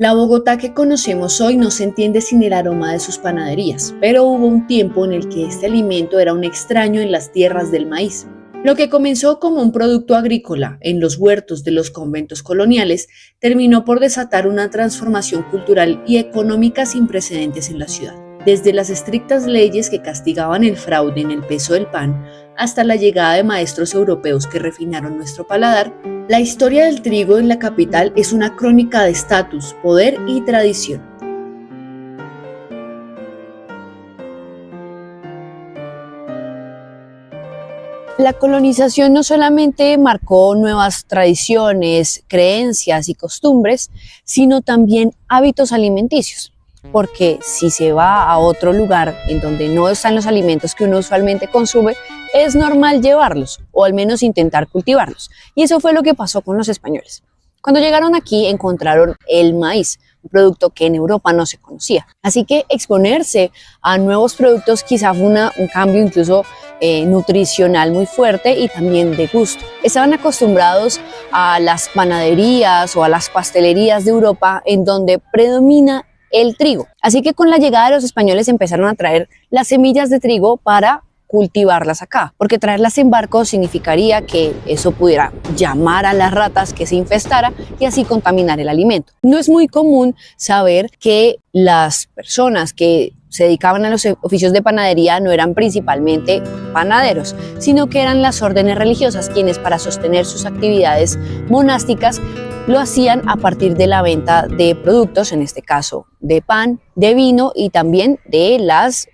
La Bogotá que conocemos hoy no se entiende sin el aroma de sus panaderías, pero hubo un tiempo en el que este alimento era un extraño en las tierras del maíz. Lo que comenzó como un producto agrícola en los huertos de los conventos coloniales terminó por desatar una transformación cultural y económica sin precedentes en la ciudad. Desde las estrictas leyes que castigaban el fraude en el peso del pan hasta la llegada de maestros europeos que refinaron nuestro paladar, la historia del trigo en la capital es una crónica de estatus, poder y tradición. La colonización no solamente marcó nuevas tradiciones, creencias y costumbres, sino también hábitos alimenticios. Porque si se va a otro lugar en donde no están los alimentos que uno usualmente consume, es normal llevarlos o al menos intentar cultivarlos. Y eso fue lo que pasó con los españoles. Cuando llegaron aquí encontraron el maíz, un producto que en Europa no se conocía. Así que exponerse a nuevos productos quizá fue un cambio incluso nutricional muy fuerte y también de gusto. Estaban acostumbrados a las panaderías o a las pastelerías de Europa en donde predomina el trigo. Así que con la llegada de los españoles empezaron a traer las semillas de trigo para cultivarlas acá, porque traerlas en barco significaría que eso pudiera llamar a las ratas que se infestara y así contaminar el alimento. No es muy común saber que las personas que se dedicaban a los oficios de panadería no eran principalmente panaderos, sino que eran las órdenes religiosas quienes para sostener sus actividades monásticas lo hacían a partir de la venta de productos, en este caso de pan, de vino y también de las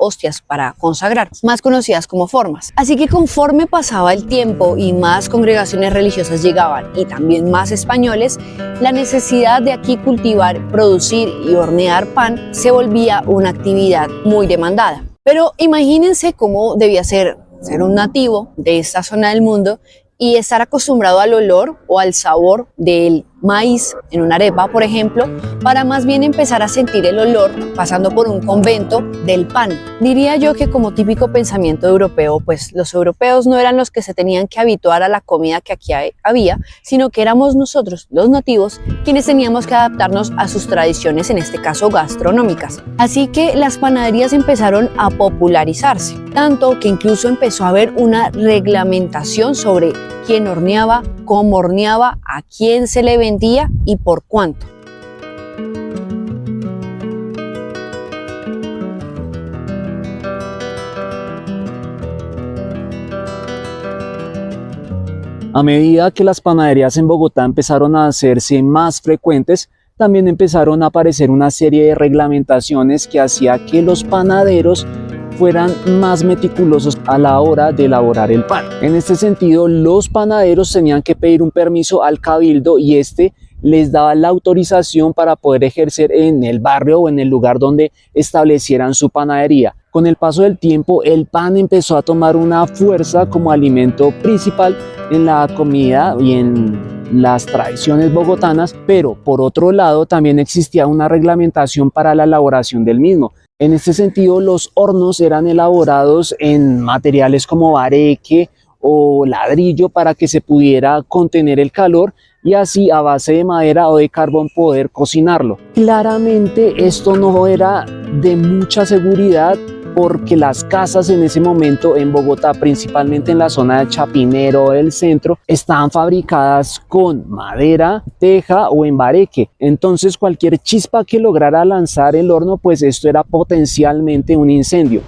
hostias para consagrar, más conocidas como formas. Así que conforme pasaba el tiempo y más congregaciones religiosas llegaban y también más españoles, la necesidad de aquí cultivar, producir y hornear pan se volvía una actividad muy demandada. Pero imagínense cómo debía ser un nativo de esta zona del mundo y estar acostumbrado al olor o al sabor del maíz en una arepa, por ejemplo, para más bien empezar a sentir el olor, pasando por un convento, del pan. Diría yo que como típico pensamiento europeo, pues los europeos no eran los que se tenían que habituar a la comida que aquí había, sino que éramos nosotros, los nativos, quienes teníamos que adaptarnos a sus tradiciones, en este caso gastronómicas. Así que las panaderías empezaron a popularizarse, tanto que incluso empezó a haber una reglamentación sobre quién horneaba, cómo horneaba, a quién se le vendía y por cuánto. A medida que las panaderías en Bogotá empezaron a hacerse más frecuentes, también empezaron a aparecer una serie de reglamentaciones que hacía que los panaderos fueran más meticulosos a la hora de elaborar el pan. En este sentido, los panaderos tenían que pedir un permiso al cabildo y este les daba la autorización para poder ejercer en el barrio o en el lugar donde establecieran su panadería. Con el paso del tiempo, el pan empezó a tomar una fuerza como alimento principal en la comida y en las tradiciones bogotanas, pero por otro lado también existía una reglamentación para la elaboración del mismo. En este sentido, los hornos eran elaborados en materiales como bareque o ladrillo para que se pudiera contener el calor y así a base de madera o de carbón poder cocinarlo. Claramente esto no era de mucha seguridad porque las casas en ese momento en Bogotá, principalmente en la zona de Chapinero del centro, estaban fabricadas con madera, teja o embareque. Entonces cualquier chispa que lograra lanzar el horno, pues esto era potencialmente un incendio.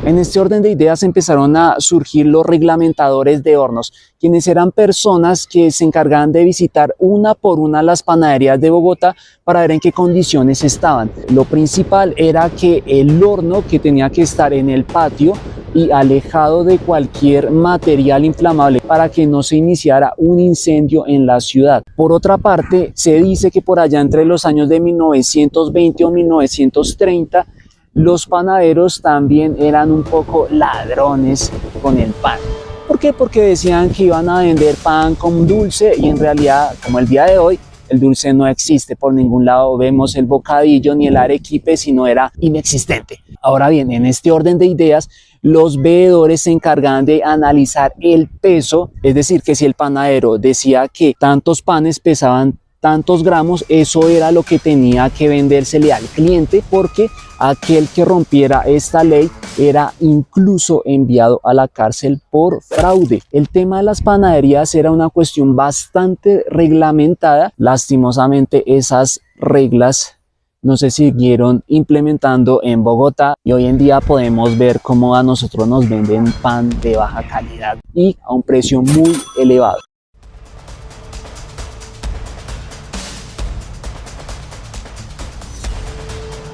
En este orden de ideas empezaron a surgir los reglamentadores de hornos, quienes eran personas que se encargaban de visitar una por una las panaderías de Bogotá para ver en qué condiciones estaban. Lo principal era que el horno, que tenía que estar en el patio y alejado de cualquier material inflamable para que no se iniciara un incendio en la ciudad. Por otra parte, se dice que por allá entre los años de 1920 o 1930, los panaderos también eran un poco ladrones con el pan. ¿Por qué? Porque decían que iban a vender pan con dulce y en realidad, como el día de hoy, el dulce no existe por ningún lado. Vemos el bocadillo ni el arequipe, sino era inexistente. Ahora bien, en este orden de ideas, los veedores se encargaban de analizar el peso, es decir, que si el panadero decía que tantos panes pesaban tantos gramos, eso era lo que tenía que vendérsele al cliente, porque aquel que rompiera esta ley era incluso enviado a la cárcel por fraude. El tema de las panaderías era una cuestión bastante reglamentada. Lastimosamente esas reglas no se siguieron implementando en Bogotá y hoy en día podemos ver cómo a nosotros nos venden pan de baja calidad y a un precio muy elevado.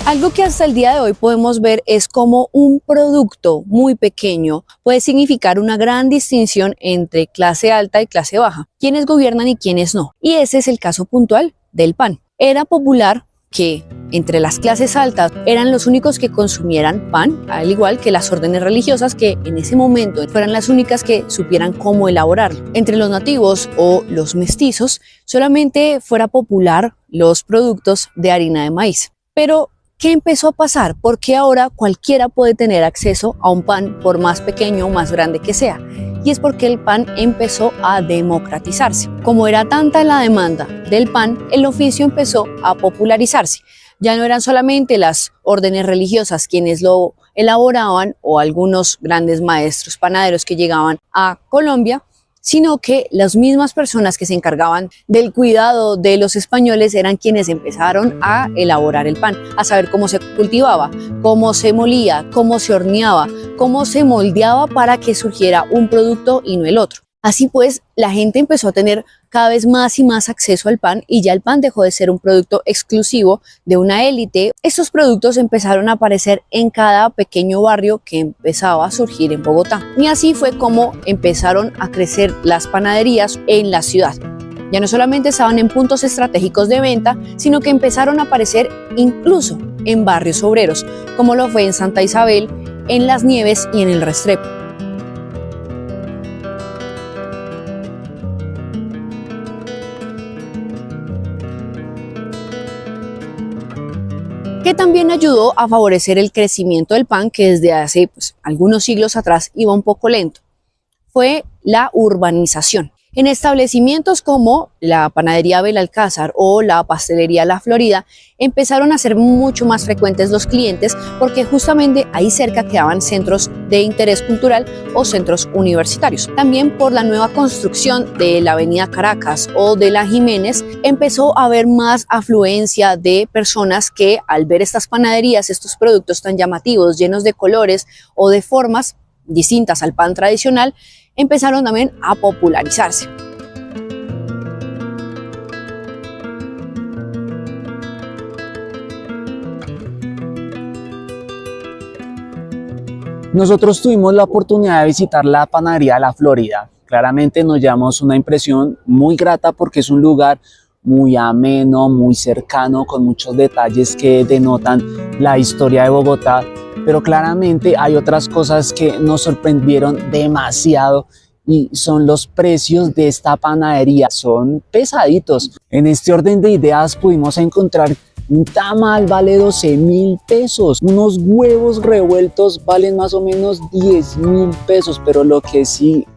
Algo que hasta el día de hoy podemos ver es cómo un producto muy pequeño puede significar una gran distinción entre clase alta y clase baja, quienes gobiernan y quienes no. Y ese es el caso puntual del pan. Era popular que entre las clases altas eran los únicos que consumieran pan, al igual que las órdenes religiosas que en ese momento fueran las únicas que supieran cómo elaborarlo. Entre los nativos o los mestizos solamente fuera popular los productos de harina de maíz. Pero ¿qué empezó a pasar? Porque ahora cualquiera puede tener acceso a un pan por más pequeño o más grande que sea. Y es porque el pan empezó a democratizarse. Como era tanta la demanda del pan, el oficio empezó a popularizarse. Ya no eran solamente las órdenes religiosas quienes lo elaboraban o algunos grandes maestros panaderos que llegaban a Colombia, sino que las mismas personas que se encargaban del cuidado de los españoles eran quienes empezaron a elaborar el pan, a saber cómo se cultivaba, cómo se molía, cómo se horneaba, cómo se moldeaba para que surgiera un producto y no el otro. Así pues, la gente empezó a tener cada vez más y más acceso al pan y ya el pan dejó de ser un producto exclusivo de una élite. Estos productos empezaron a aparecer en cada pequeño barrio que empezaba a surgir en Bogotá. Y así fue como empezaron a crecer las panaderías en la ciudad. Ya no solamente estaban en puntos estratégicos de venta, sino que empezaron a aparecer incluso en barrios obreros, como lo fue en Santa Isabel, en Las Nieves y en el Restrepo. Que también ayudó a favorecer el crecimiento del pan, que desde hace algunos siglos atrás iba un poco lento, fue la urbanización. En establecimientos como la panadería Belalcázar o la pastelería La Florida empezaron a ser mucho más frecuentes los clientes porque justamente ahí cerca quedaban centros de interés cultural o centros universitarios. También por la nueva construcción de la avenida Caracas o de la Jiménez empezó a haber más afluencia de personas que al ver estas panaderías, estos productos tan llamativos, llenos de colores o de formas distintas al pan tradicional, empezaron también a popularizarse. Nosotros tuvimos la oportunidad de visitar la panadería La Florida. Claramente nos llevamos una impresión muy grata porque es un lugar muy ameno, muy cercano, con muchos detalles que denotan la historia de Bogotá. Pero claramente hay otras cosas que nos sorprendieron demasiado y son los precios de esta panadería. Son pesaditos. En este orden de ideas pudimos encontrar un tamal vale 12.000 pesos, unos huevos revueltos valen más o menos 10.000 pesos, pero lo que sí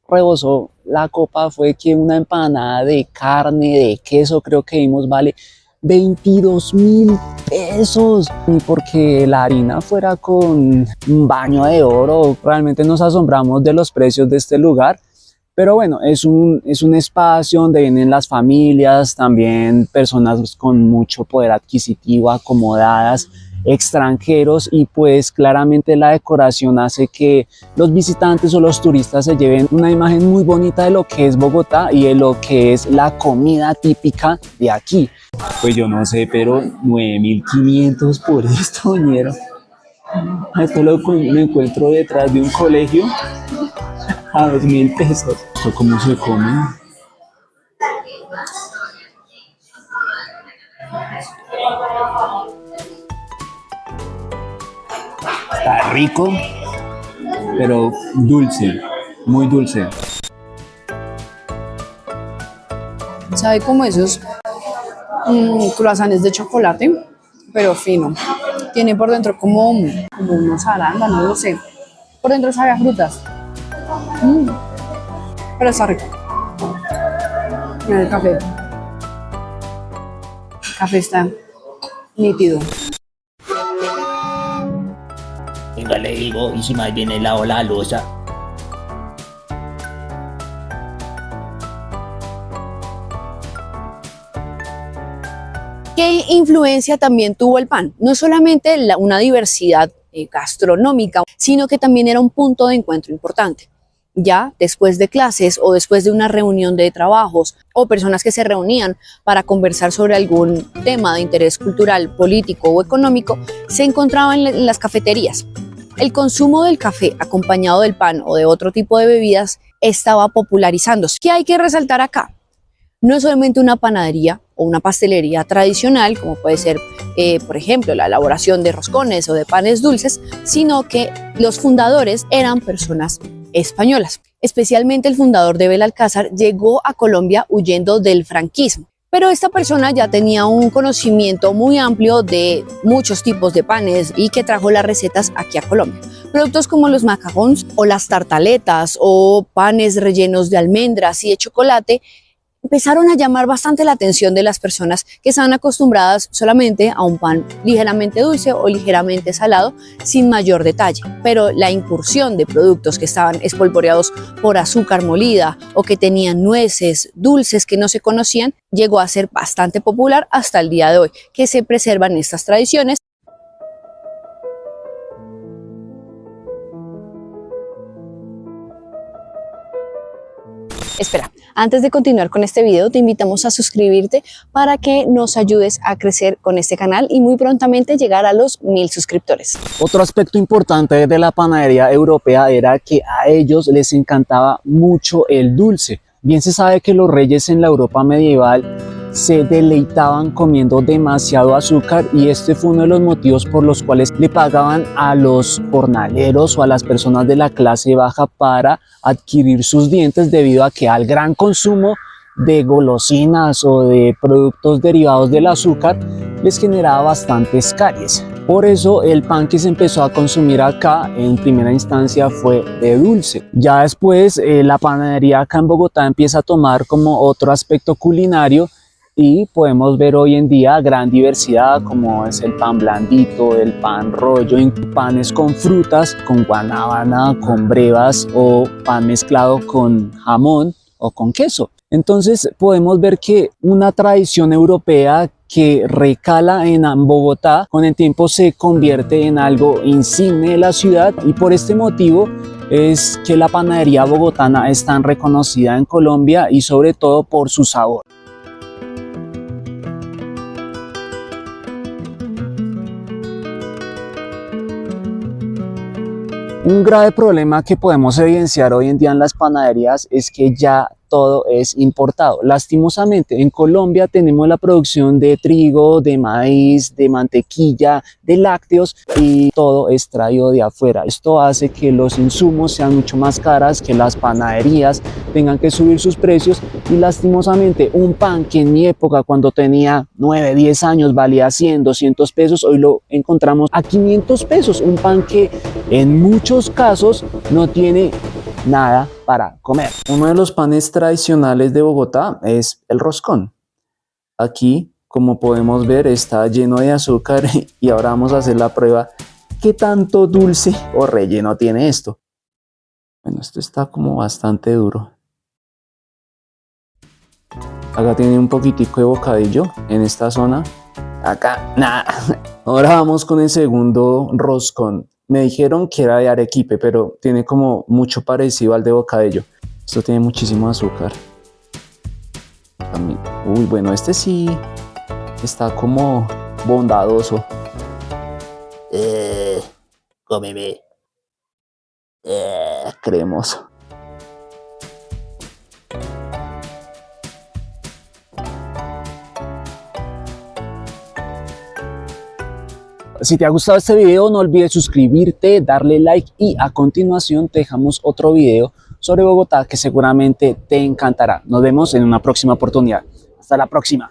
rebosó la copa fue que una empanada de carne, de queso, creo que vimos vale 22.000 pesos. Ni porque la harina fuera con un baño de oro, realmente nos asombramos de los precios de este lugar. Pero bueno, es un espacio donde vienen las familias, también personas con mucho poder adquisitivo, acomodadas, extranjeros, y pues claramente la decoración hace que los visitantes o los turistas se lleven una imagen muy bonita de lo que es Bogotá y de lo que es la comida típica de aquí. Pues yo no sé, pero 9.500 por esto, ñero. Esto lo encuentro detrás de un colegio a 2.000 pesos. ¿Esto cómo se come? Está rico, pero dulce, muy dulce. Sabe como esos croissants de chocolate, pero fino. Tiene por dentro como unos arándanos, no lo sé. Por dentro sabe a frutas. Mm, pero está rico. Mira el café. El café está nítido. Venga, le digo, y si más bien le lavo la loza. ¿Qué influencia también tuvo el pan? No solamente una diversidad gastronómica, sino que también era un punto de encuentro importante. Ya después de clases o después de una reunión de trabajos o personas que se reunían para conversar sobre algún tema de interés cultural, político o económico, se encontraban en las cafeterías. El consumo del café acompañado del pan o de otro tipo de bebidas estaba popularizándose. ¿Qué hay que resaltar acá? No es solamente una panadería o una pastelería tradicional, como puede ser, por ejemplo, la elaboración de roscones o de panes dulces, sino que los fundadores eran personas españolas. Especialmente el fundador de Belalcázar llegó a Colombia huyendo del franquismo. Pero esta persona ya tenía un conocimiento muy amplio de muchos tipos de panes y que trajo las recetas aquí a Colombia. Productos como los macarons o las tartaletas o panes rellenos de almendras y de chocolate empezaron a llamar bastante la atención de las personas que estaban acostumbradas solamente a un pan ligeramente dulce o ligeramente salado sin mayor detalle. Pero la incursión de productos que estaban espolvoreados por azúcar molida o que tenían nueces, dulces que no se conocían, llegó a ser bastante popular hasta el día de hoy, que se preservan estas tradiciones. Espera, antes de continuar con este video, te invitamos a suscribirte para que nos ayudes a crecer con este canal y muy prontamente llegar a los 1000 suscriptores. Otro aspecto importante de la panadería europea era que a ellos les encantaba mucho el dulce. Bien se sabe que los reyes en la Europa medieval se deleitaban comiendo demasiado azúcar y este fue uno de los motivos por los cuales le pagaban a los jornaleros o a las personas de la clase baja para adquirir sus dientes, debido a que al gran consumo de golosinas o de productos derivados del azúcar les generaba bastantes caries. Por eso el pan que se empezó a consumir acá en primera instancia fue de dulce. Ya después la panadería acá en Bogotá empieza a tomar como otro aspecto culinario y podemos ver hoy en día gran diversidad, como es el pan blandito, el pan rollo, panes con frutas, con guanábana, con brevas o pan mezclado con jamón o con queso. Entonces podemos ver que una tradición europea que recala en Bogotá con el tiempo se convierte en algo insigne de la ciudad, y por este motivo es que la panadería bogotana es tan reconocida en Colombia y sobre todo por su sabor. Un grave problema que podemos evidenciar hoy en día en las panaderías es que ya todo es importado. Lastimosamente, en Colombia tenemos la producción de trigo, de maíz, de mantequilla, de lácteos, y todo es traído de afuera. Esto hace que los insumos sean mucho más caros, que las panaderías tengan que subir sus precios, y lastimosamente un pan que en mi época, cuando tenía 9, 10 años, valía 100, 200 pesos, hoy lo encontramos a 500 pesos. Un pan que en muchos casos no tiene nada para comer. Uno de los panes tradicionales de Bogotá es el roscón. Aquí, como podemos ver, está lleno de azúcar y ahora vamos a hacer la prueba. ¿Qué tanto dulce o relleno tiene esto? Bueno, esto está como bastante duro. Acá tiene un poquitico de bocadillo en esta zona. Acá, nada. Ahora vamos con el segundo roscón. Me dijeron que era de arequipe, pero tiene como mucho parecido al de bocadillo. Esto tiene muchísimo azúcar. Uy, bueno, este sí está como bondadoso. Cómeme. Cremoso. Si te ha gustado este video, no olvides suscribirte, darle like, y a continuación te dejamos otro video sobre Bogotá que seguramente te encantará. Nos vemos en una próxima oportunidad. Hasta la próxima.